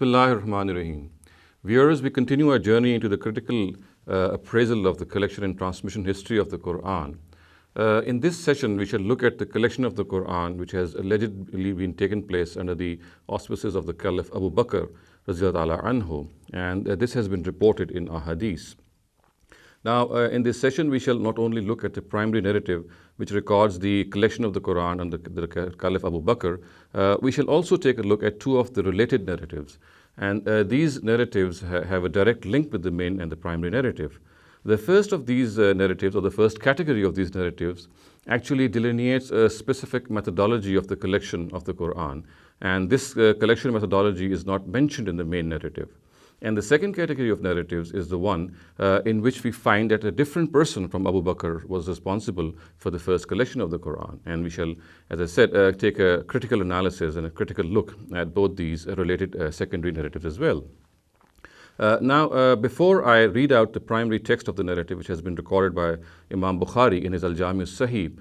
Bismillahirrahmanirrahim. Viewers, we continue our journey into the critical appraisal of the collection and transmission history of the Quran. In this session, we shall look at the collection of the Quran, which has allegedly been taken place under the auspices of the Caliph Abu Bakr Radhiyallahu anhu, and this has been reported in ahadith. Now, in this session, we shall not only look at the primary narrative, which records the collection of the Quran under the Caliph Abu Bakr, we shall also take a look at two of the related narratives. And these narratives have a direct link with the main and the primary narrative. The first of these narratives, or the first category of these narratives, actually delineates a specific methodology of the collection of the Quran. And this collection methodology is not mentioned in the main narrative. And the second category of narratives is the one in which we find that a different person from Abu Bakr was responsible for the first collection of the Quran. And we shall, as I said, take a critical analysis and a critical look at both these related secondary narratives as well. Now, before I read out the primary text of the narrative, which has been recorded by Imam Bukhari in his Al-Jami Sahih,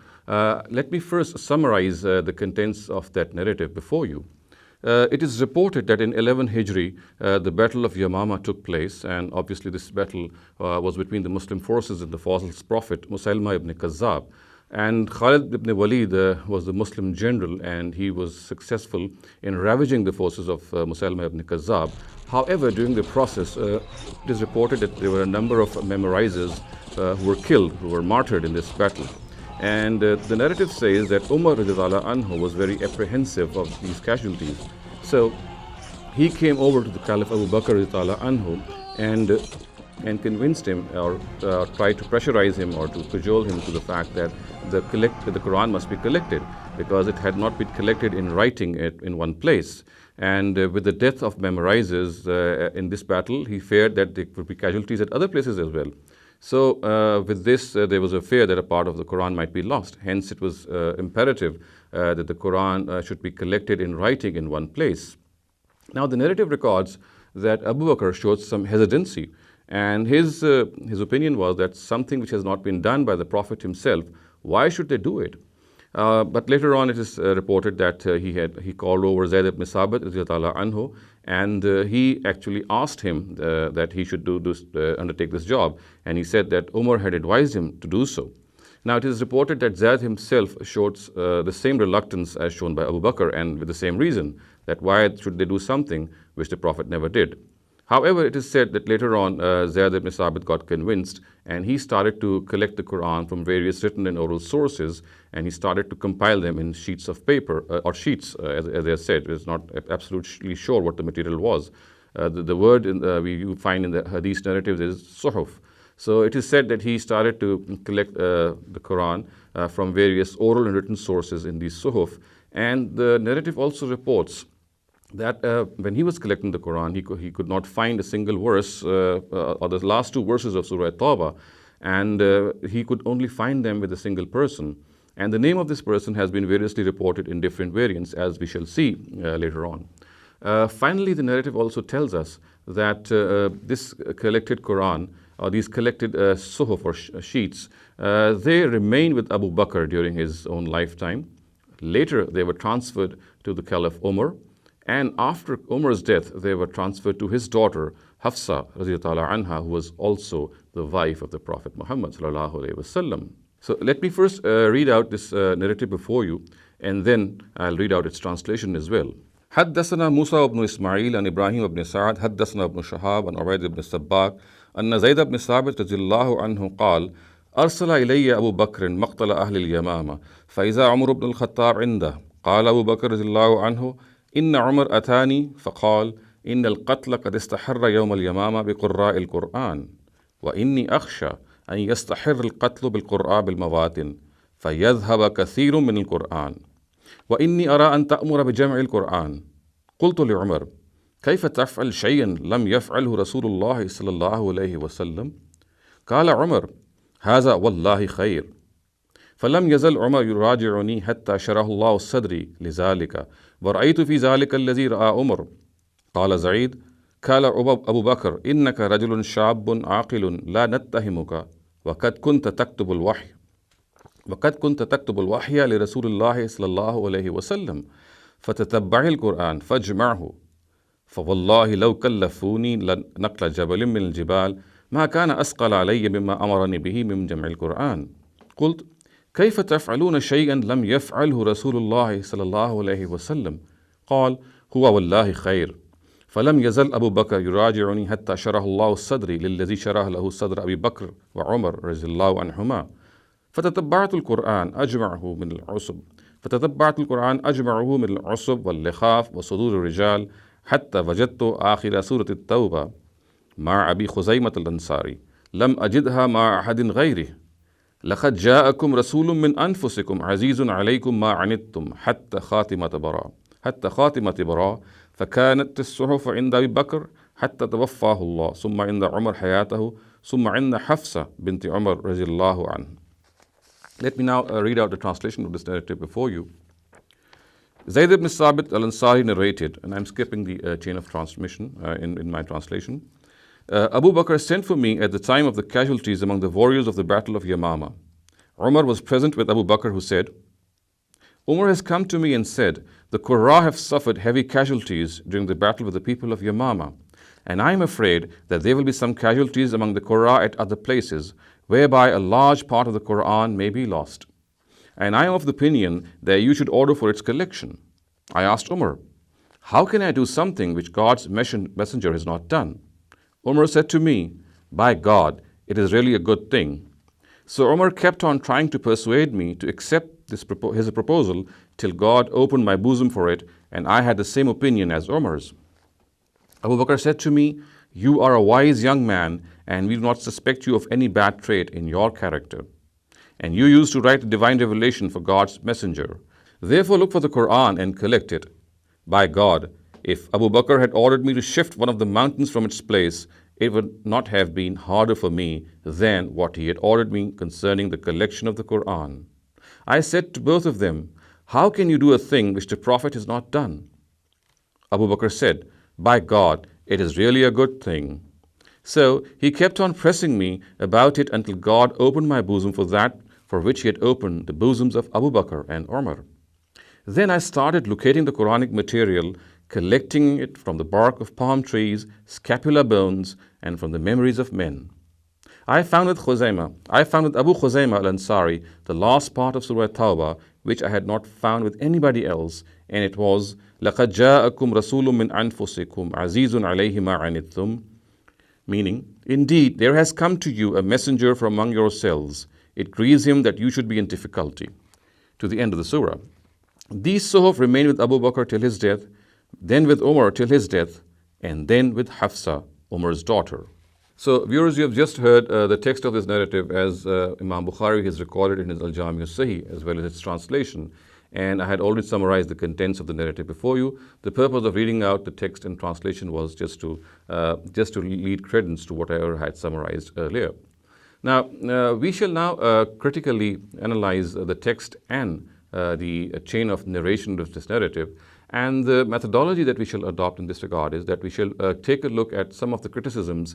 let me first summarize the contents of that narrative before you. It is reported that in 11 Hijri, the Battle of Yamama took place, and obviously this battle was between the Muslim forces and the false prophet Musaylima ibn Kazzab. And Khalid ibn Walid was the Muslim general, and he was successful in ravaging the forces of Musaylima ibn Kazzab. However, during the process, it is reported that there were a number of memorizers who were killed, who were martyred in this battle. And the narrative says that Umar Radhiyallahu anhu was very apprehensive of these casualties. So he came over to the Caliph Abu Bakr Radhiyallahu anhu and convinced him, or tried to pressurize him or to cajole him to the fact that the Quran must be collected, because it had not been collected in writing in one place. And with the death of memorizers in this battle, he feared that there would be casualties at other places as well. So with this, there was a fear that a part of the Quran might be lost. Hence, it was imperative that the Quran should be collected in writing in one place. Now, the narrative records that Abu Bakr showed some hesitancy, and his opinion was that something which has not been done by the Prophet himself, why should they do it? But later on, it is reported that he called over Zayd ibn Sabit radhiyallahu anhu, and he actually asked him that he should undertake this job, and he said that Umar had advised him to do so. Now, it is reported that Zayd himself showed the same reluctance as shown by Abu Bakr, and with the same reason, that why should they do something which the Prophet never did. However, it is said that later on, Zayd ibn Sabit got convinced, and he started to collect the Quran from various written and oral sources, and he started to compile them in sheets of paper, or sheets, as I said. It's not absolutely sure what the material was. The word you find in the hadith narrative is suhuf. So it is said that he started to collect the Quran from various oral and written sources in these suhuf. And the narrative also reports that when he was collecting the Quran, he could not find a single verse, or the last two verses of Surah Tawbah, and he could only find them with a single person. And the name of this person has been variously reported in different variants, as we shall see later on. Finally, the narrative also tells us that this collected Quran, or these collected suhuf or sheets, they remained with Abu Bakr during his own lifetime. Later, they were transferred to the Caliph Umar, and after Umar's death, they were transferred to his daughter, Hafsa radhiyallahu anha, who was also the wife of the Prophet Muhammad sallallahu alaihi wasallam. So let me first read out this narrative before you, and then I'll read out its translation as well. حدثنا موسى بن إسماعيل عن إبراهيم بن سعد حدثنا ابن شهاب عن عبيد بن السباق أن زيد بن ثابت رضي الله عنه قال أرسل إلي أبو بكر مقتل أهل اليمامة فإذا عمر بن الخطاب عنده قال أبو بكر رضي الله عنه إن عمر أتاني فقال إن القتل قد استحر يوم اليمامة بقراء القرآن وإني أخشى أن يستحر القتل بالقراء بالمواتن فيذهب كثير من القرآن وإني أرى أن تأمر بجمع القرآن. قلت لعمر كيف تفعل شيئا لم يفعله رسول الله صلى الله عليه وسلم؟ قال عمر هذا والله خير. فلم يزل عمر يراجعني حتى شرح الله صدري لذلك ورأيت في ذلك الذي رأى عمر. قال زعيد قال أبو بكر إنك رجل شاب عاقل لا نتهمك وقد كنت تكتب الوحي لرسول الله صلى الله عليه وسلم فتتبع القرآن فاجمعه فوالله لو كلفوني نقل جبل من الجبال ما كان أثقل علي مما أمرني به من جمع القرآن. قلت كيف تفعلون شيئا لم يفعله رسول الله صلى الله عليه وسلم؟ قال هو والله خير. فلم يزل أبو بكر يراجعني حتى شرح الله صدري للذي شرح له صدر أبي بكر وعمر رضي الله عنهما. فتتبعت القرآن أجمعه من العصب واللخاف وصدور الرجال حتى وجدت آخر سورة التوبة مع أبي خزيمة الأنصاري لم أجدها مع أحد غيره. لقد جاءكم رسول من أنفسكم عزيز عليكم ما عنتم حتى خاتمة براء فكانت الصحف عند أبي بكر حتى توفاه الله ثم عند عمر حياته ثم عند حفصة بنت عمر رضي الله عنه. Let me now read out the translation of this narrative before you. Zayd ibn Sabit al-Ansari narrated, and I'm skipping the chain of transmission in my translation. Abu Bakr sent for me at the time of the casualties among the warriors of the Battle of Yamama. Umar was present with Abu Bakr, who said, Umar has come to me and said, the Qurra have suffered heavy casualties during the battle with the people of Yamama, and I am afraid that there will be some casualties among the Qurra at other places, whereby a large part of the Quran may be lost. And I am of the opinion that you should order for its collection. I asked Umar, how can I do something which God's messenger has not done? Umar said to me, by God, it is really a good thing. So Umar kept on trying to persuade me to accept his proposal till God opened my bosom for it, and I had the same opinion as Umar's. Abu Bakr said to me, you are a wise young man, and we do not suspect you of any bad trait in your character. And you used to write the divine revelation for God's messenger. Therefore look for the Quran and collect it. By God, if Abu Bakr had ordered me to shift one of the mountains from its place, it would not have been harder for me than what he had ordered me concerning the collection of the Quran. I said to both of them, how can you do a thing which the Prophet has not done? Abu Bakr said, by God, it is really a good thing. So he kept on pressing me about it until God opened my bosom for that for which he had opened the bosoms of Abu Bakr and Umar. Then I started locating the Quranic material, collecting it from the bark of palm trees, scapular bones, and from the memories of men. I found with Abu Khuzaymah al-Ansari the last part of Surah Tawbah, which I had not found with anybody else, and it was, لَقَدْ جَاءَكُمْ رَسُولٌ مِّنْ أَنفُسِكُمْ عَزِيزٌ عَلَيْهِ مَا عَنِتُّمْ, meaning, indeed, there has come to you a messenger from among yourselves. It grieves him that you should be in difficulty. To the end of the surah. These suhuf remained with Abu Bakr till his death, then with Umar till his death, and then with Hafsa, Umar's daughter. So, viewers, you have just heard the text of this narrative as Imam Bukhari has recorded in his Al-Jami al-Sahih, as well as its translation. And I had already summarized the contents of the narrative before you. The purpose of reading out the text and translation was just to lead credence to whatever I had summarized earlier. Now, we shall now critically analyze the text and the chain of narration of this narrative. And the methodology that we shall adopt in this regard is that we shall take a look at some of the criticisms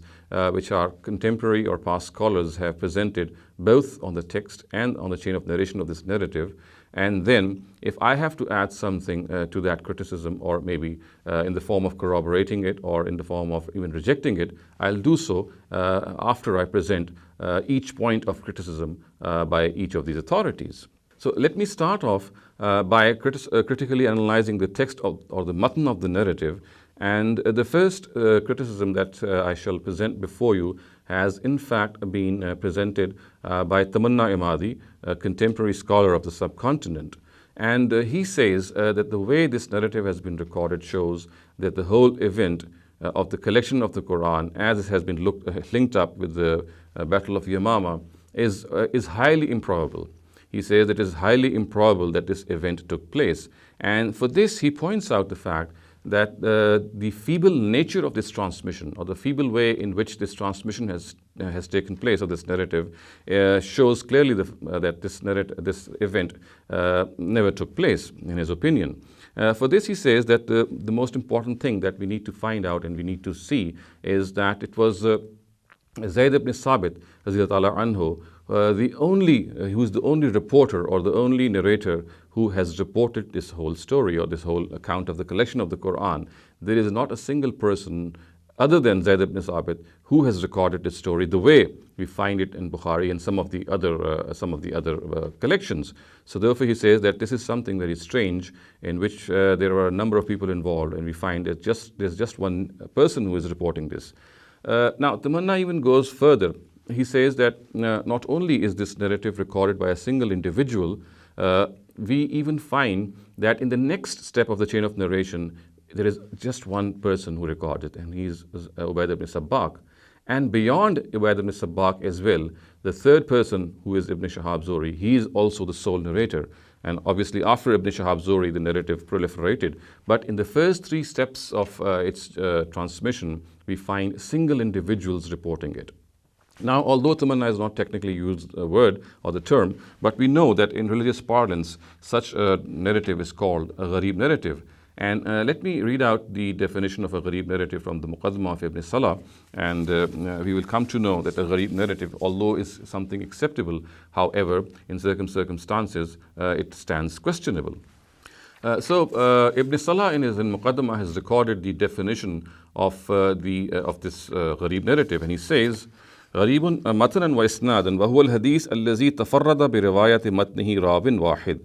which our contemporary or past scholars have presented both on the text and on the chain of narration of this narrative. And then, if I have to add something to that criticism, or maybe in the form of corroborating it or in the form of even rejecting it, I'll do so after I present each point of criticism by each of these authorities. So let me start off by critically analyzing the text or the matan of the narrative. And the first criticism that I shall present before you has in fact been presented by Tamanna Imadi, a contemporary scholar of the subcontinent. And he says that the way this narrative has been recorded shows that the whole event of the collection of the Quran, as it has been linked up with the Battle of Yamama, is highly improbable. He says it is highly improbable that this event took place. And for this, he points out the fact that the feeble nature of this transmission, or the feeble way in which this transmission has taken place, or this narrative, shows clearly that this event never took place, in his opinion. For this, he says that the most important thing that we need to find out and we need to see is that it was Zayd ibn Sabit, radiyallahu anhu, who is the only reporter or the only narrator who has reported this whole story or this whole account of the collection of the Quran. There is not a single person other than Zayd ibn Sabit who has recorded this story the way we find it in Bukhari and some of the other collections. So therefore he says that this is something very strange in which there are a number of people involved, and we find that there's just one person who is reporting this. Now Tamanna even goes further. He says that not only is this narrative recorded by a single individual, we even find that in the next step of the chain of narration, there is just one person who recorded, and he is Ubayd ibn Sabbaq. And beyond Ubayd ibn Sabbaq as well, the third person, who is Ibn Shihab Zuhri, he is also the sole narrator. And obviously after Ibn Shihab Zuhri, the narrative proliferated. But in the first three steps of its transmission, we find single individuals reporting it. Now, although Tamanna is not technically used a word or the term, but we know that in religious parlance, such a narrative is called a gharib narrative. And let me read out the definition of a gharib narrative from the Muqaddimah of Ibn Salah, and we will come to know that a gharib narrative, although is something acceptable, however, in certain circumstances, it stands questionable. So Ibn Salah in his Muqaddimah has recorded the definition of this gharib narrative, and he says, غريب متنا وإسنادا وهو الحديث الذي تفرد برواية متنه راو واحد,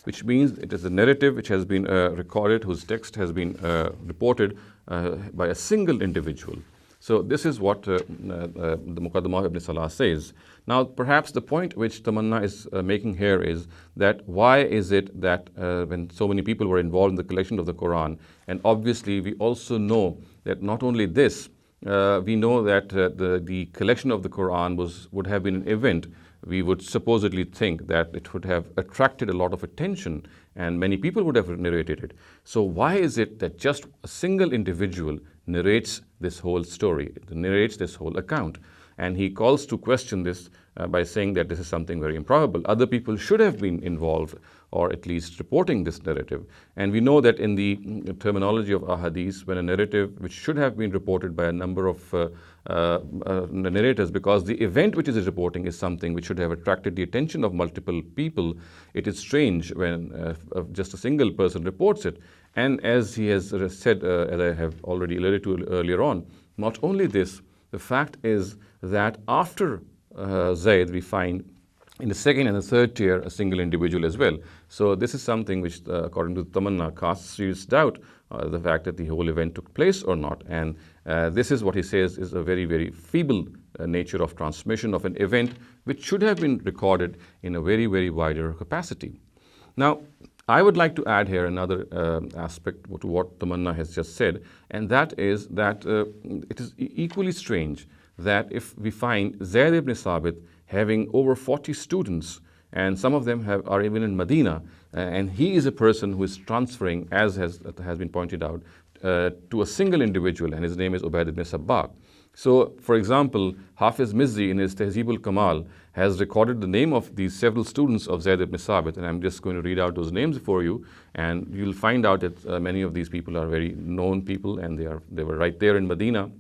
which means it is a narrative which has been recorded, whose text has been reported by a single individual. So this is what the Muqaddimah of Ibn Salah says. Now perhaps the point which Tamanna is making here is that why is it that when so many people were involved in the collection of the Quran, and obviously we also know that not only this, we know that the collection of the Quran would have been an event. We would supposedly think that it would have attracted a lot of attention and many people would have narrated it. So why is it that just a single individual narrates this whole story, narrates this whole account? And he calls to question this by saying that this is something very improbable. Other people should have been involved, or at least reporting this narrative. And we know that in the terminology of ahadith, when a narrative which should have been reported by a number of narrators, because the event which is reporting is something which should have attracted the attention of multiple people, it is strange when just a single person reports it. And as he has said, as I have already alluded to earlier on, not only this, the fact is that after Zayd, we find in the second and the third tier a single individual as well. So this is something which, according to Tamanna, casts serious doubt the fact that the whole event took place or not. And this is what he says is a very, very feeble nature of transmission of an event which should have been recorded in a very, very wider capacity. Now, I would like to add here another aspect to what Tamanna has just said, and that is that it is equally strange that if we find Zayd ibn Sabit having over 40 students, and some of them are even in Medina, and he is a person who is transferring, as has been pointed out, to a single individual, and his name is Ubayd ibn Sabbaq. So, for example, Hafiz Mizzi in his Tehzeeb al-Kamal has recorded the name of these several students of Zayd ibn Sabit, and I'm just going to read out those names for you, and you'll find out that many of these people are very known people, and they were right there in Medina.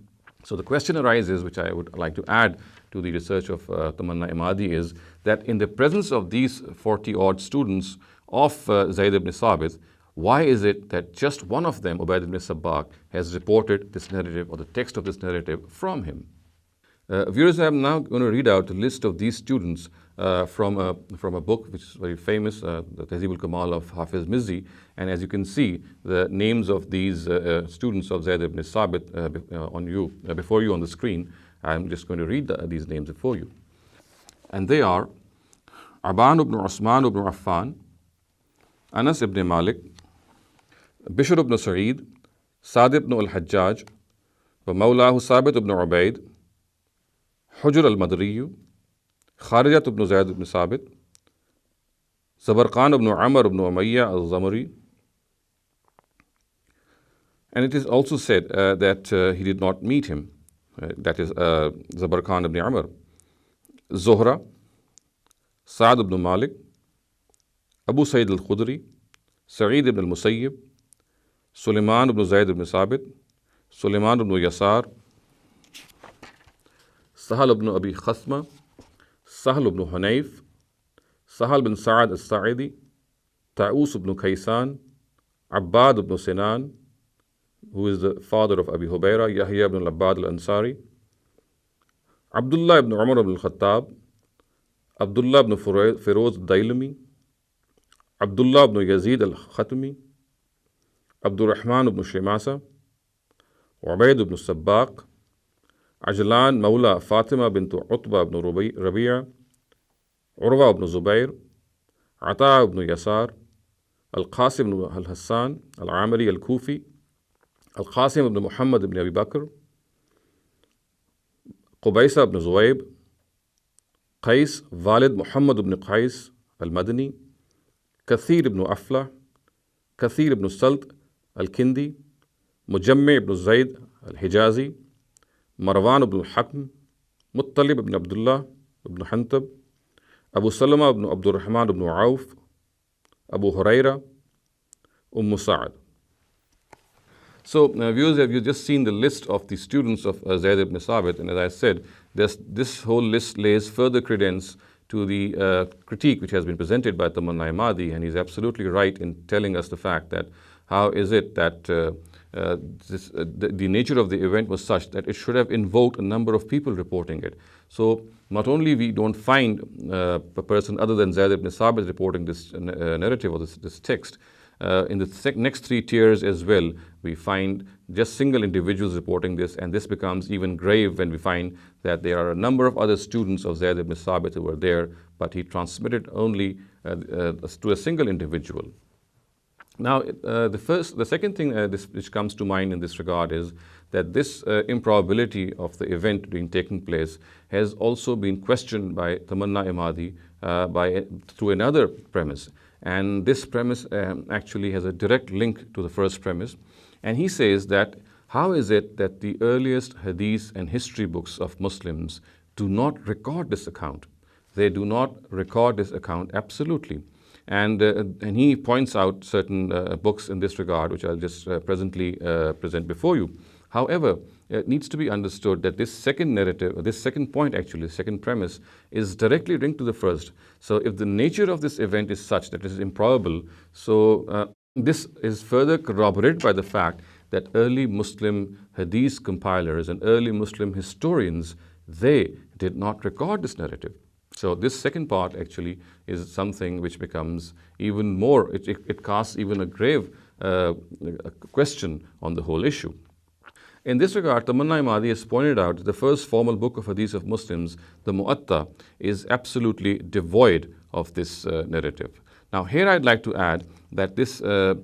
So the question arises, which I would like to add to the research of Tamanna Imadi, is that in the presence of these 40-odd students of Zayd ibn Sabit, why is it that just one of them, Ubayd ibn Sabbaq, has reported this narrative or the text of this narrative from him? Viewers, I'm now going to read out a list of these students from a book which is very famous, the Tehzeeb al-Kamal of Hafiz Mizzi. And as you can see, the names of these students of Zayd ibn Sabit before you on the screen. I'm just going to read these names for you. And they are Aban ibn Usman ibn Affan, Anas ibn Malik, Bishr ibn Sa'id, Sa'd ibn al-Hajjaj, wa Mawlahu Sabit ibn Ubayd, Hujr al-Madriyu, Kharijat ibn Zayd ibn Sabit, Zabarqan ibn Amr ibn Umayyah al-Zamari. And it is also said that he did not meet him, that is Zabarqan ibn Amr. Zuhra, Sa'd ibn Malik, Abu Sayyid al-Khudri, Sa'id ibn al-Musayyib, Sulaiman ibn Zayd ibn Sabit, Sulaiman ibn Yasar, Sahal ibn Abi Khasma, Sahal ibn Hunayf, Sahal bin Sa'ad al-Sa'idi, Ta'us ibn Kaysan, Abbad ibn Sinan, who is the father of Abi Hubayra, Yahya ibn al-Abbad al-Ansari, Abdullah ibn Umar ibn al-Khattab, Abdullah ibn Firoz al-Dailami, Abdullah ibn Yazid al-Khatmi, Abdul Rahman ibn Shemasa, Ubayd ibn Sabbaq, Ajlan Mawla Fatima bint Utba ibn Rabi'a, Urwa ibn Zubair, Ata ibn Yasar, Al-Qasim ibn al-Hassan, Al-Amari al-Kufi, Al-Qasim ibn Muhammad ibn Abi Bakr, Qubaysa ibn Zuwayb, Qais Walid Muhammad ibn Qais al-Madani, Kathir ibn Aflah, Kathir ibn Salt al-Kindi, Mujammi ibn Zayd al-Hijazi, Marwan ibn al-Hakm, Muttalib ibn Abdullah ibn Hantab, Abu Salama ibn Abdul Rahman ibn Auf, Abu Huraira, Sa'ad. So, viewers, have you just seen the list of the students of Zayd ibn Sabit? And as I said, this whole list lays further credence to the critique which has been presented by Tamanna Imadi, and he's absolutely right in telling us the fact that how is it that the nature of the event was such that it should have invoked a number of people reporting it. So not only we don't find a person other than Zayd ibn Sabit reporting this narrative or this text, in the next three tiers as well, we find just single individuals reporting this, and this becomes even grave when we find that there are a number of other students of Zayd ibn Sabit who were there, but he transmitted only to a single individual. Now, the second thing which comes to mind in this regard is that this improbability of the event being taking place has also been questioned by Tamanna Imadi through another premise. And this premise actually has a direct link to the first premise. And he says that how is it that the earliest hadith and history books of Muslims do not record this account? They do not record this account absolutely. And he points out certain books in this regard, which I'll just presently present before you. However, it needs to be understood that this second narrative, this second point actually, the second premise, is directly linked to the first. So if the nature of this event is such that it is improbable, so this is further corroborated by the fact that early Muslim hadith compilers and early Muslim historians, they did not record this narrative. So this second part actually is something which becomes even more, it casts even a grave question on the whole issue. In this regard, Tamanna Imadi has pointed out that the first formal book of hadith of Muslims, the Mu'atta, is absolutely devoid of this narrative. Now here I'd like to add that this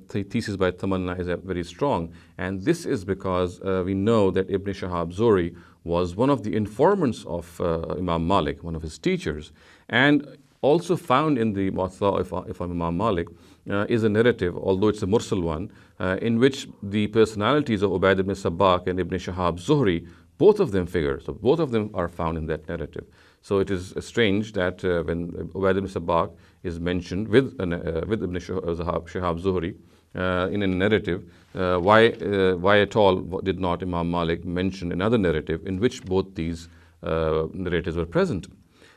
thesis by Tamanna is very strong, and this is because we know that Ibn Shihab Zuhri was one of the informants of Imam Malik, one of his teachers, and also found in the Muwatta of Imam Malik is a narrative, although it's a mursal one, in which the personalities of Ubayd ibn Sabbaq and Ibn Shihab Zuhri, both of them figure. So both of them are found in that narrative. So it is strange that when Ubayd ibn Sabbaq is mentioned with Ibn Shihab Zuhri in a narrative, why at all did not Imam Malik mention another narrative in which both these narratives were present?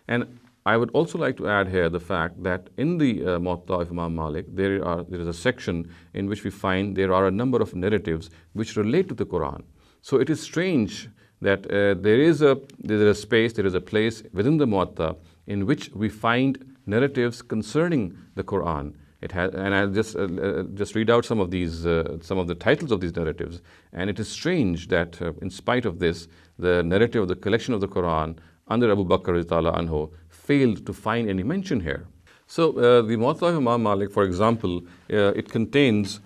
And I would also like to add here the fact that in the Muwatta of Imam Malik, there is a section in which we find there are a number of narratives which relate to the Quran. So it is strange that there is a space, there is a place within the Muwatta in which we find narratives concerning the Quran. And I'll just read out some of the titles of these narratives. And it is strange that in spite of this, the narrative of the collection of the Quran under Abu Bakr anhu failed to find any mention here. So the Muwatta of Imam Malik, for example, it contains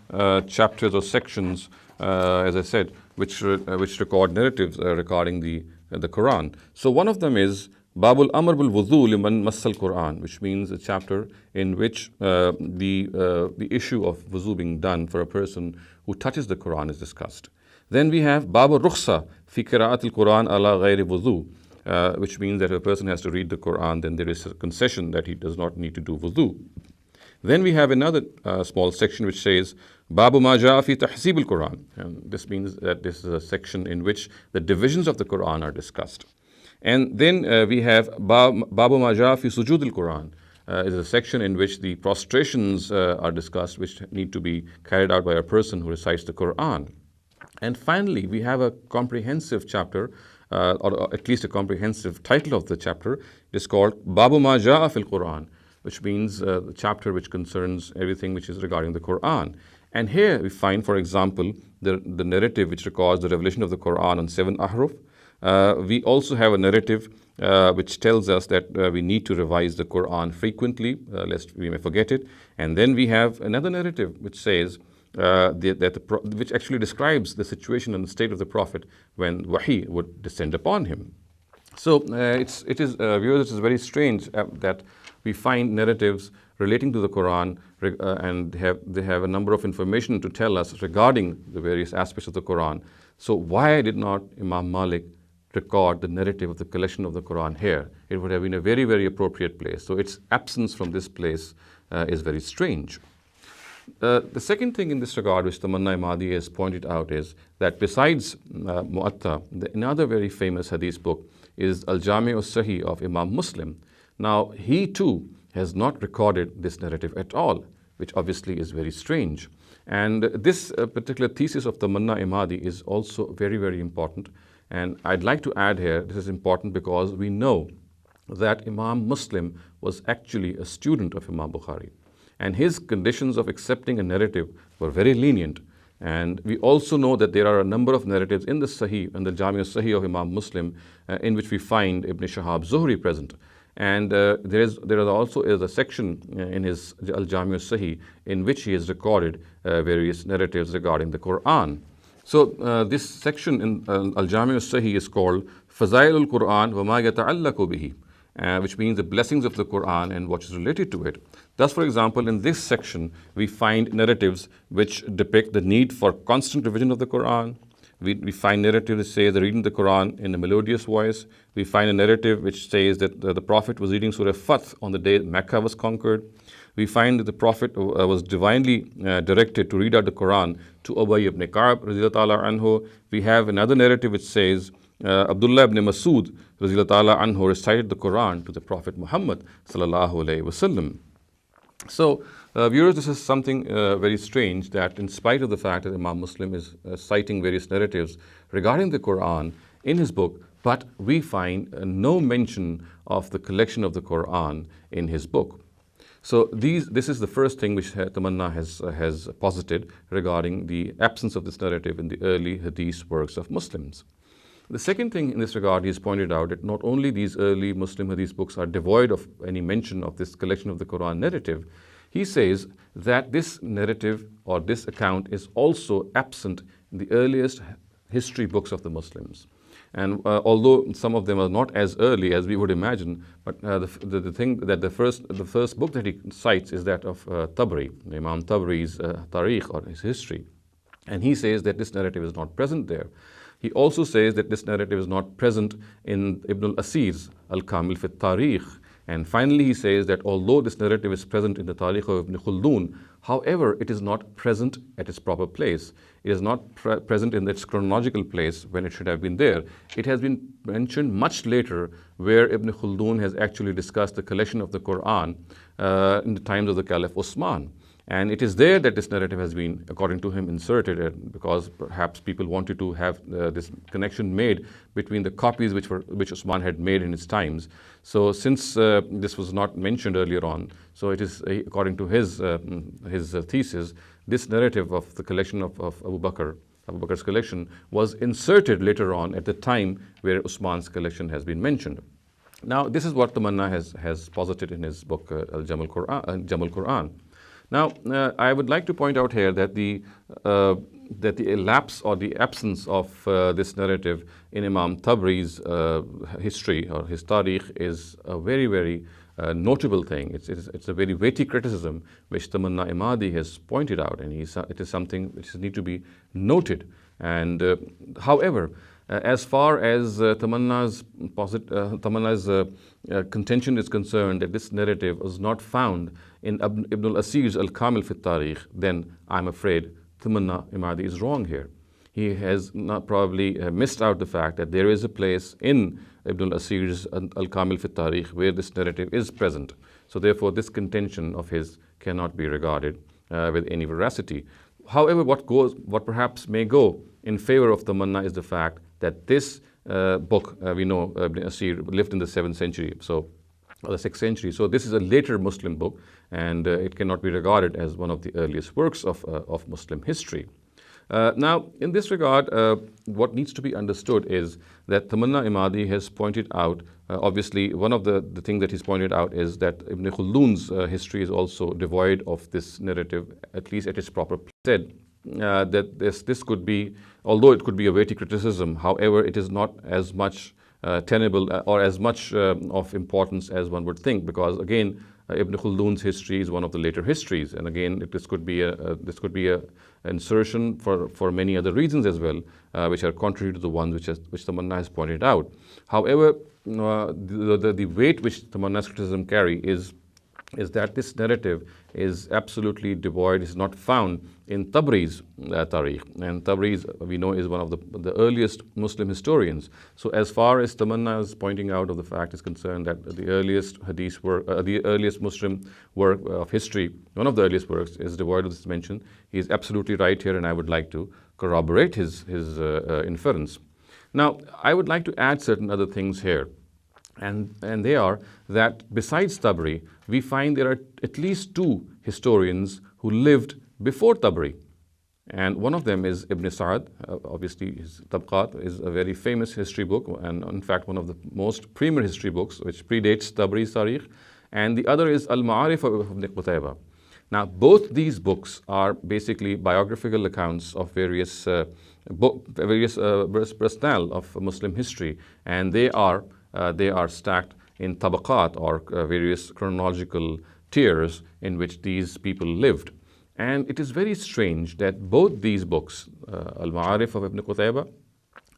chapters or sections, as I said, which record narratives regarding the Quran. So one of them is Babul Amr bil Wudu liman Massal Quran, which means a chapter in which the issue of wudu being done for a person who touches the Quran is discussed. Then we have Babu Rukhsa fi Qira'at al-Quran ala ghayri wudu, which means that if a person has to read the Quran, then there is a concession that he does not need to do wudu. Then we have another small section which says Babu ma ja'a fi tahzib al-Quran, and this means that this is a section in which the divisions of the Quran are discussed. And then we have Babu Ma Jaa fi Sujud al-Quran. Is a section in which the prostrations are discussed, which need to be carried out by a person who recites the Quran. And finally, we have a comprehensive chapter, or at least a comprehensive title of the chapter. It is called Babu Ma Jaa fil Quran, which means the chapter which concerns everything which is regarding the Quran. And here we find, for example, the narrative which records the revelation of the Quran on 7 ahruf. We also have a narrative which tells us that we need to revise the Quran frequently, lest we may forget it. And then we have another narrative which says, which actually describes the situation and the state of the Prophet when wahi would descend upon him. So viewers, it is very strange that we find narratives relating to the Quran and they have a number of information to tell us regarding the various aspects of the Quran. So why did not Imam Malik record the narrative of the collection of the Quran here? It would have been a very, very appropriate place. So its absence from this place is very strange. The second thing in this regard, which Tamanna Imadi has pointed out, is that besides Mu'atta, another very famous hadith book is Al-Jami' al-Sahih of Imam Muslim. Now, he too has not recorded this narrative at all, which obviously is very strange. And this particular thesis of Tamanna Imadi is also very, very important. And I'd like to add here, this is important because we know that Imam Muslim was actually a student of Imam Bukhari. And his conditions of accepting a narrative were very lenient. And we also know that there are a number of narratives in the Sahih, in the Jami' al-Sahih of Imam Muslim, in which we find Ibn Shahab Zuhri present. And there is also a section in his Al-Jami' al-Sahih in which he has recorded various narratives regarding the Quran. So this section in Al-Jami' al-Sahih is called Fazail al-Quran wa ma yata'allaqu bihi, which means the blessings of the Quran and what is related to it. Thus, for example, in this section, we find narratives which depict the need for constant revision of the Quran. We find narratives that say the reading the Quran in a melodious voice. We find a narrative which says that the Prophet was reading Surah Fath on the day Mecca was conquered. We find that the Prophet was divinely directed to read out the Quran to Ubay ibn Ka'b radhiyallahu anhu. We have another narrative which says Abdullah ibn Masud radhiyallahu anhu recited the Quran to the Prophet Muhammad sallallahu alayhi wasallam. So, viewers, this is something very strange, that in spite of the fact that Imam Muslim is citing various narratives regarding the Quran in his book, but we find no mention of the collection of the Quran in his book. So this is the first thing which Tamanna has posited regarding the absence of this narrative in the early hadith works of Muslims. The second thing in this regard, he has pointed out that not only these early Muslim hadith books are devoid of any mention of this collection of the Quran narrative, he says that this narrative or this account is also absent in the earliest history books of the Muslims. And although some of them are not as early as we would imagine, but the thing that the first book that he cites is that of Tabri, Imam Tabri's Tariq, or his history. And he says that this narrative is not present there. He also says that this narrative is not present in Ibn al-Asir's Al-Kamil fi Tariq. And finally, he says that although this narrative is present in the Tariq of Ibn Khaldun, however, it is not present at its proper place. It is not present in its chronological place when it should have been there. It has been mentioned much later, where Ibn Khaldun has actually discussed the collection of the Quran in the times of the Caliph Osman. And it is there that this narrative has been, according to him, inserted, because perhaps people wanted to have this connection made between the copies which Osman had made in his times. So since this was not mentioned earlier on, so it is, according to his thesis, this narrative of the collection of Abu Bakr's collection was inserted later on at the time where Osman's collection has been mentioned. Now, this is what Tamanna has posited in his book, Al-Jamal Quran. Now, I would like to point out here that the elapse or the absence of this narrative in Imam Tabri's history or his Tariq is a very, very notable thing. It's a very weighty criticism which Tamanna Imadi has pointed out, and it is something which needs to be noted. And however, as far as Tamanna's contention is concerned, that this narrative was not found in Ibn al-Asir's Al-Kamil fi Tariq, then I'm afraid Tamanna Imadi is wrong here. he has not probably missed out the fact that there is a place in Ibn al-Asir's Al-Kamil fi Tarikh where this narrative is present. So therefore, this contention of his cannot be regarded with any veracity. However, what perhaps may go in favor of Tamanna is the fact that this book, we know Ibn Asir lived in the 7th century, so or the 6th century. So this is a later Muslim book, and it cannot be regarded as one of the earliest works of Muslim history. Now, in this regard, what needs to be understood is that Tamanna Imadi has pointed out, obviously, one of the things that he's pointed out is that Ibn Khaldun's history is also devoid of this narrative, at least at its proper place. Said that this could be, although it could be a weighty criticism, however, it is not as much tenable or as much of importance as one would think, because again, Ibn Khaldun's history is one of the later histories, and again, this could be a insertion for many other reasons as well, which are contrary to the ones which Tamanna has pointed out. However, the weight which Tamanna's criticism carry is that this narrative is absolutely devoid, is not found in Tabri's Tarikh. And Tabriz, we know, is one of the earliest Muslim historians. So as far as Tamanna's pointing out of the fact is concerned that the earliest hadith work, the earliest Muslim work of history, one of the earliest works is devoid of this mention, he is absolutely right here, and I would like to corroborate his inference. Now, I would like to add certain other things here. And they are that besides Tabri, we find there are at least 2 historians who lived before Tabri. And one of them is Ibn Sa'd. Obviously, his Tabqat is a very famous history book, and in fact, one of the most premier history books, which predates Tabri's Tarikh. And the other is Al-Ma'arif of Ibn Qutayba. Now, both these books are basically biographical accounts of various personnel of Muslim history, and they are stacked in tabaqat, or various chronological tiers in which these people lived. And it is very strange that both these books, Al-Ma'arif of Ibn Qutayba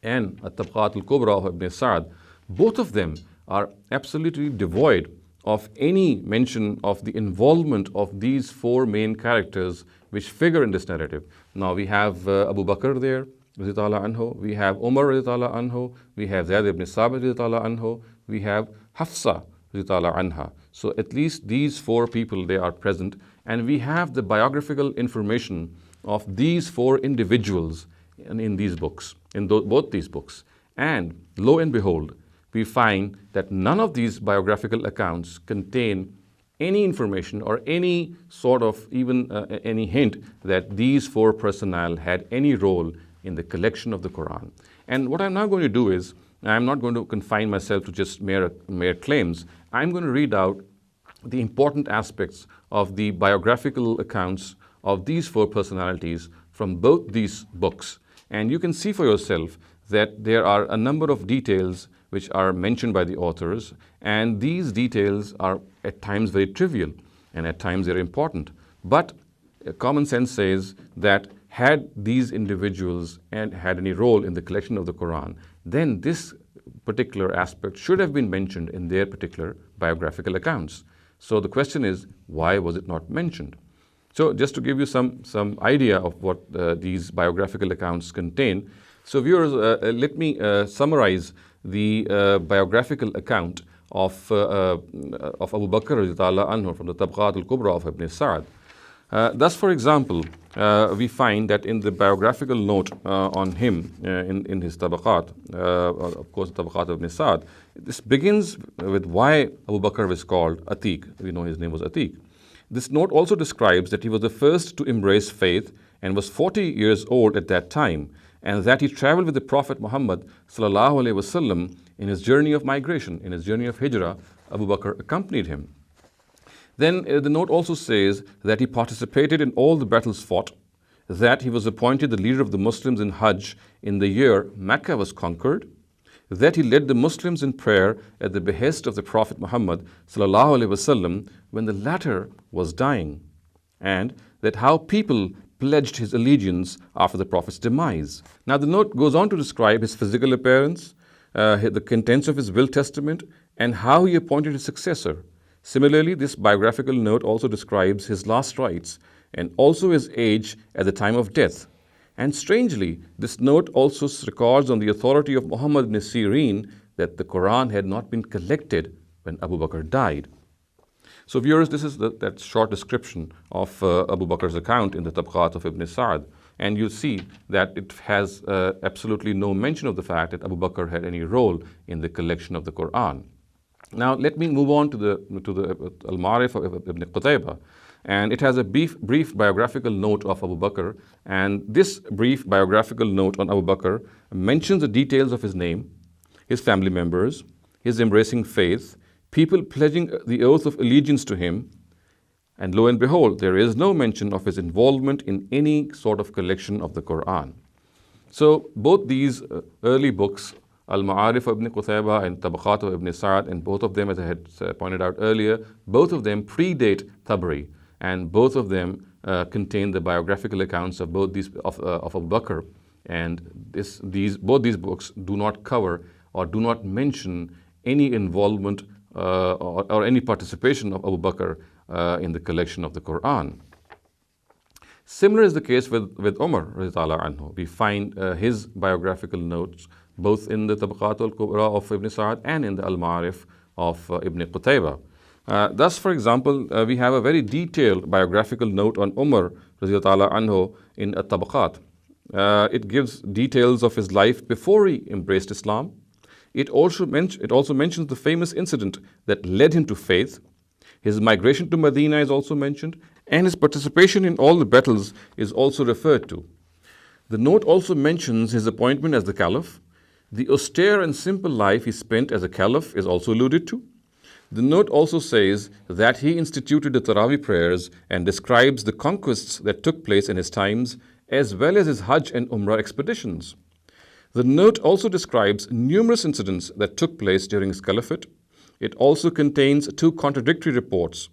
and At-Tabaqat al-Kubra of Ibn Sa'd, both of them are absolutely devoid of any mention of the involvement of these 4 main characters which figure in this narrative. Now we have Abu Bakr there, anhu, we have Umar anhu, we have Zayd ibn Sabit anhu, we have Hafsa anha. So at least these 4 people, they are present, and we have the biographical information of these 4 individuals in these books, in both these books. And lo and behold, we find that none of these biographical accounts contain any information or any sort of even any hint that these 4 personnel had any role in the collection of the Quran. And what I'm now going to do is, I'm not going to confine myself to just mere claims. I'm going to read out the important aspects of the biographical accounts of these 4 personalities from both these books. And you can see for yourself that there are a number of details which are mentioned by the authors, and these details are at times very trivial, and at times they're important. But common sense says that had these individuals and had any role in the collection of the Quran, then this particular aspect should have been mentioned in their particular biographical accounts. So the question is, why was it not mentioned? So just to give you some idea of what these biographical accounts contain, so viewers, let me summarize the biographical account of Abu Bakr anhu from the Tabaqat al-Kubra of Ibn Sa'd. Thus, for example, we find that in the biographical note on him in his Tabaqat, of course, the Tabaqat of Ibn Sa'd, this begins with why Abu Bakr was called Atiq. We know his name was Atiq. This note also describes that he was the first to embrace faith and was 40 years old at that time, and that he traveled with the Prophet Muhammad sallallahu alaihi wasallam in his journey of migration, in his journey of hijrah. Abu Bakr accompanied him. Then the note also says that he participated in all the battles fought, that he was appointed the leader of the Muslims in Hajj in the year Mecca was conquered, that he led the Muslims in prayer at the behest of the Prophet Muhammad sallallahu alaihi wasallam when the latter was dying, and that how people pledged his allegiance after the Prophet's demise. Now the note goes on to describe his physical appearance, the contents of his will testament, and how he appointed his successor. Similarly, this biographical note also describes his last rites and also his age at the time of death. And strangely, this note also records on the authority of Muhammad ibn Sirin that the Quran had not been collected when Abu Bakr died. So viewers, this is that short description of Abu Bakr's account in the Tabaqat of Ibn Sa'd. And you see that it has absolutely no mention of the fact that Abu Bakr had any role in the collection of the Quran. Now let me move on to the Al-Ma'arif of Ibn Qutaybah. And it has a brief biographical note of Abu Bakr. And this brief biographical note on Abu Bakr mentions the details of his name, his family members, his embracing faith, people pledging the oath of allegiance to him, and lo and behold, there is no mention of his involvement in any sort of collection of the Quran. So both these early books, Al-Ma'arif of Ibn Qutaybah and Tabaqat of Ibn Sa'd, and both of them, as I had pointed out earlier, both of them predate Tabari, and both of them contain the biographical accounts of both these of Abu Bakr. And both these books do not cover or do not mention any involvement or any participation of Abu Bakr in the collection of the Quran. Similar is the case with Umar radiallahu anhu. We find his biographical notes both in the Tabaqat al-Kubra of Ibn Sa'd and in the Al-Ma'arif of Ibn Qutaybah. Thus, for example, we have a very detailed biographical note on Umar radiallahu anhu in At-Tabaqat. It gives details of his life before he embraced Islam. It also mentions the famous incident that led him to faith. His migration to Medina is also mentioned, and his participation in all the battles is also referred to. The note also mentions his appointment as the Caliph. The austere and simple life he spent as a Caliph is also alluded to. The note also says that he instituted the Tarawih prayers and describes the conquests that took place in his times, as well as his Hajj and Umrah expeditions. The note also describes numerous incidents that took place during his caliphate. It also contains two contradictory reports.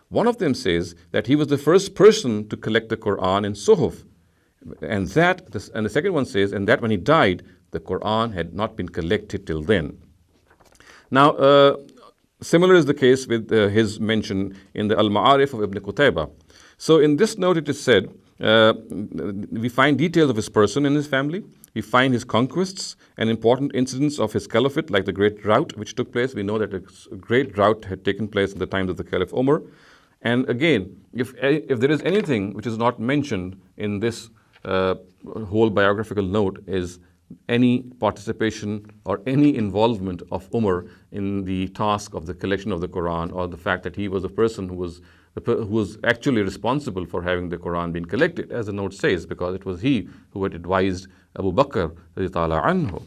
One of them says that he was the first person to collect the Quran in Suhuf, and the second one says, and that when he died, the Quran had not been collected till then. Now, similar is the case with his mention in the Al-Ma'arif of Ibn Qutaybah. So in this note it is said, we find details of his person and his family. We find his conquests and important incidents of his caliphate, like the great drought which took place. We know that a great drought had taken place in the times of the Caliph Umar. And again, if there is anything which is not mentioned in this whole biographical note, is any participation or any involvement of Umar in the task of the collection of the Quran, or the fact that he was a person who was actually responsible for having the Quran being collected, as the note says, because it was he who had advised Abu Bakr radiallahu anhu.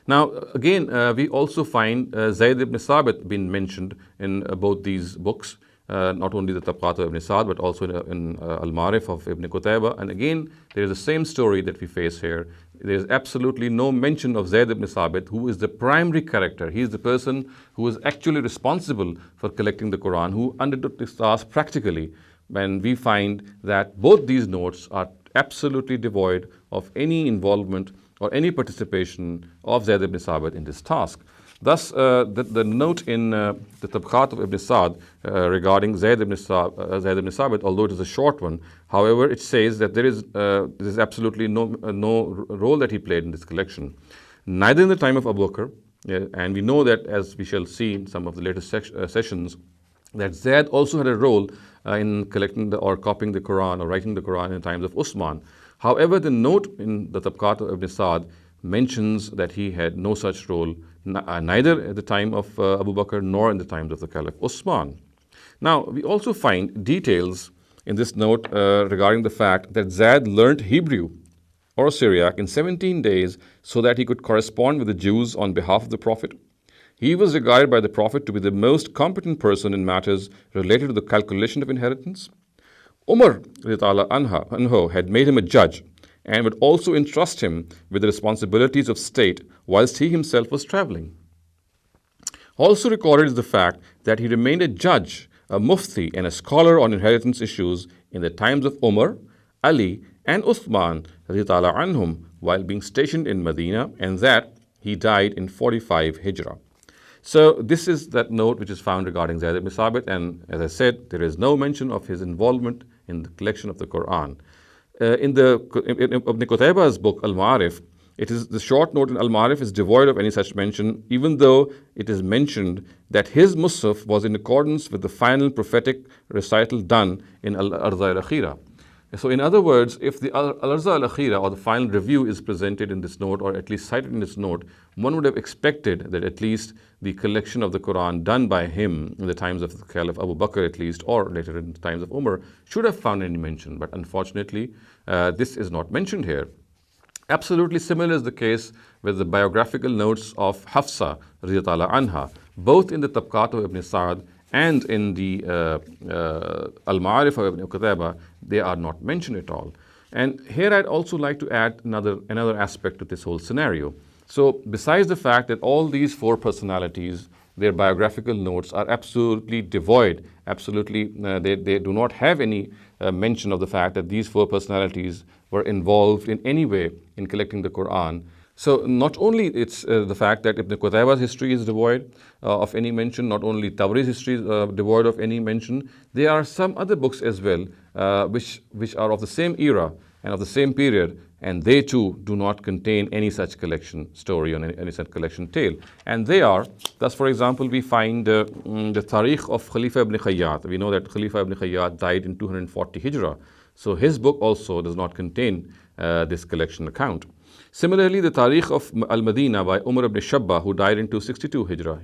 Now, again, we also find Zayd ibn Sabit being mentioned in both these books, not only the Tabaqat of Ibn Sa'd, but also in Al-Ma'arif of Ibn Qutaybah. And again, there is the same story that we face here. There is absolutely no mention of Zayd ibn Sabit, who is the primary character. He is the person who was actually responsible for collecting the Quran, who undertook this task practically. And we find that both these notes are absolutely devoid of any involvement or any participation of Zayd ibn Sabit in this task. Thus, the note in the Tabaqat of Ibn Sa'd regarding Zayd ibn Sabit, although it is a short one, however, it says that there is absolutely no role that he played in this collection. Neither in the time of Abu Bakr, and we know that, as we shall see in some of the later sessions, that Zayd also had a role in collecting or copying the Quran or writing the Quran in the times of Usman. However, the note in the Tabaqat of Ibn Sa'd mentions that he had no such role, neither at the time of Abu Bakr nor in the times of the Caliph Usman. Now, we also find details in this note regarding the fact that Zayd learnt Hebrew or Syriac in 17 days so that he could correspond with the Jews on behalf of the Prophet. He was regarded by the Prophet to be the most competent person in matters related to the calculation of inheritance. Umar radiallahu anhu had made him a judge and would also entrust him with the responsibilities of state whilst he himself was traveling. Also recorded is the fact that he remained a judge, a mufti, and a scholar on inheritance issues in the times of Umar, Ali, and Uthman radiallahu anhum while being stationed in Medina, and that he died in 45 Hijrah. So this is that note which is found regarding Zayd ibn Sabit, and as I said, there is no mention of his involvement in the collection of the Quran. In Ibn Qutayba's book, Al-Ma'arif, it is the short note in Al-Ma'arif is devoid of any such mention, even though it is mentioned that his Musaf was in accordance with the final prophetic recital done in Al-Arza al-Akhira. So in other words, if the Al-Arza al-Akhira or the final review is presented in this note, or at least cited in this note, one would have expected that at least the collection of the Quran done by him in the times of the Caliph Abu Bakr at least, or later in the times of Umar, should have found any mention. But unfortunately, this is not mentioned here. Absolutely similar is the case with the biographical notes of Hafsa radiyallahu anha, both in the Tabqat of Ibn Sa'd and in the Al-Ma'arif of Ibn Qutayba. They are not mentioned at all. And here I'd also like to add another aspect to this whole scenario. So besides the fact that all these four personalities, their biographical notes are absolutely devoid, they do not have any mention of the fact that these four personalities were involved in any way in collecting the Quran. So not only it's the fact that Ibn Qutayba's history is devoid of any mention, not only Tabri's history is devoid of any mention, there are some other books as well which are of the same era and of the same period, and they too do not contain any such collection story or any such collection tale. And they are, thus for example, we find the Tarikh of Khalifa ibn Khayyat. We know that Khalifa ibn Khayyat died in 240 Hijrah. So his book also does not contain this collection account. Similarly, the Tarikh of Al-Madinah by Umar ibn Shabba, who died in 262 Hijrah,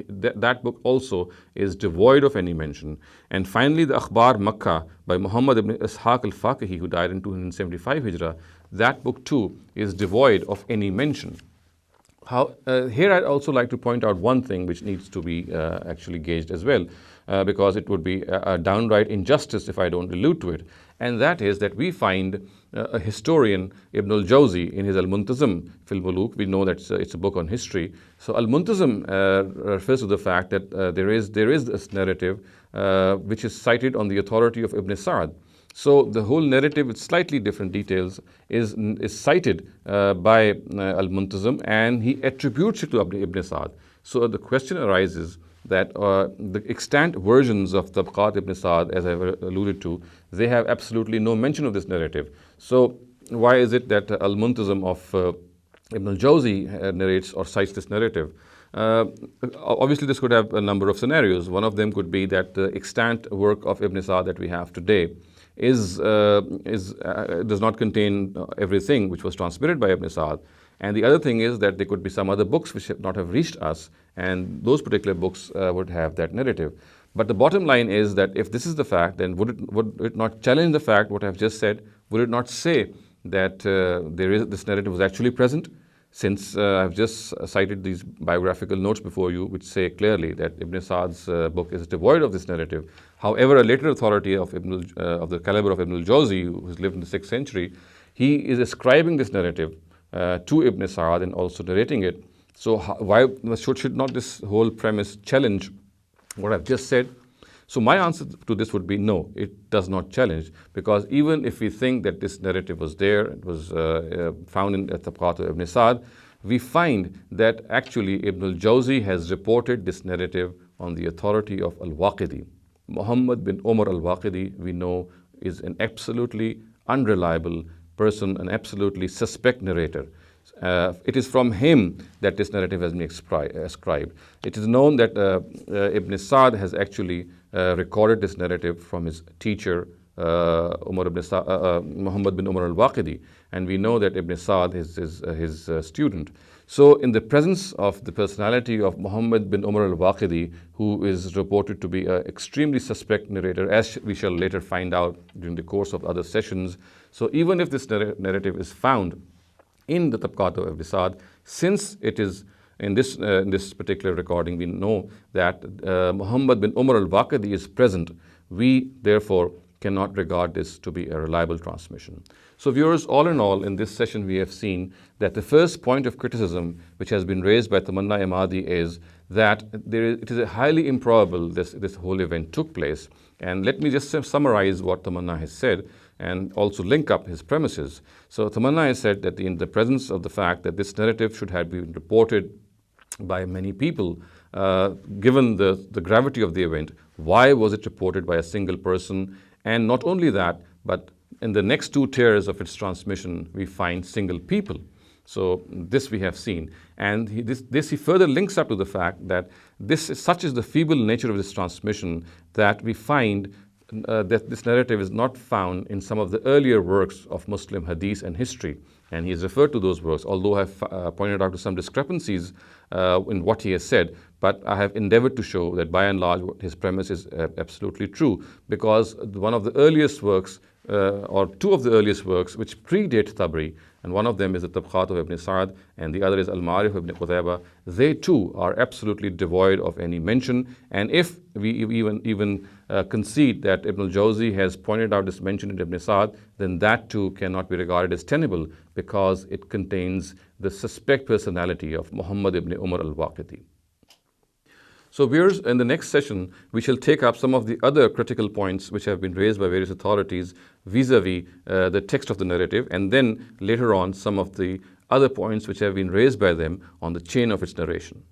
that book also is devoid of any mention. And finally, the Akhbar Makkah by Muhammad ibn Ishaq al-Faqihi, who died in 275 Hijrah, that book too is devoid of any mention. Here I'd also like to point out one thing which needs to be actually gauged as well, because it would be a downright injustice if I don't allude to it. And that is that we find a historian, Ibn al-Jawzi, in his Al-Muntazim fil Buluk. We know that it's a book on history. So Al-Muntazim refers to the fact that there is this narrative which is cited on the authority of Ibn Sa'd. So the whole narrative with slightly different details is cited by Al-Muntazim, and he attributes it to Ibn Sa'd. So the question arises that the extant versions of Tabqat Ibn Sa'd, as I've alluded to, they have absolutely no mention of this narrative. So why is it that Al-Muntazim of Ibn al-Jawzi narrates or cites this narrative? Obviously, this could have a number of scenarios. One of them could be that the extant work of Ibn Sa'd that we have today does not contain everything which was transmitted by Ibn Sa'd. And the other thing is that there could be some other books which have not have reached us, and those particular books would have that narrative. But the bottom line is that if this is the fact, then would it not challenge the fact, what I've just said? Would it not say that this narrative was actually present? Since I've just cited these biographical notes before you, which say clearly that Ibn Sa'd's book is devoid of this narrative. However, a later authority of the caliber of Ibn al-Jawzi, who has lived in the 6th century, he is ascribing this narrative to Ibn Sa'd and also narrating it. So why should not this whole premise challenge what I've just said? So my answer to this would be no, it does not challenge, because even if we think that this narrative was there, it was found in Tabqat of Ibn Sa'd, we find that actually Ibn al-Jawzi has reported this narrative on the authority of al-Waqidi. Muhammad bin Umar al-Waqidi, we know, is an absolutely unreliable person, an absolutely suspect narrator. It is from him that this narrative has been ascribed. It is known that Ibn Sa'd has actually recorded this narrative from his teacher, Muhammad bin Umar al-Waqidi, and we know that Ibn Sa'd is his student. So in the presence of the personality of Muhammad bin Umar al-Waqidi, who is reported to be an extremely suspect narrator, as we shall later find out during the course of other sessions, so even if this narrative is found in the Tabqat of Ibn Sa'd, since it is in this particular recording, we know that Muhammad bin Umar al-Waqidi is present. We therefore cannot regard this to be a reliable transmission. So viewers, all in all, in this session we have seen that the first point of criticism which has been raised by Tamanna Imadi is that it is highly improbable this whole event took place. And let me just summarize what Tamanna has said and also link up his premises. So Tamanna has said that in the presence of the fact that this narrative should have been reported by many people, given the gravity of the event, why was it reported by a single person? And not only that, but in the next two tiers of its transmission, we find single people. So this we have seen. And he further links up to the fact that such is the feeble nature of this transmission that we find that this narrative is not found in some of the earlier works of Muslim hadith and history. And he has referred to those works, although I have pointed out to some discrepancies in what he has said. But I have endeavored to show that by and large his premise is absolutely true, because one of the earliest works, or two of the earliest works which predate Tabri, and one of them is the Tabqat of Ibn Sa'd and the other is Al-Ma'arif of Ibn Qutayba, they too are absolutely devoid of any mention. And if we even concede that Ibn al-Jawzi has pointed out this mention in Ibn Sa'd, then that too cannot be regarded as tenable, because it contains the suspect personality of Muhammad ibn Umar al-Waqidi. So viewers, in the next session, we shall take up some of the other critical points which have been raised by various authorities vis-a-vis the text of the narrative, and then later on some of the other points which have been raised by them on the chain of its narration.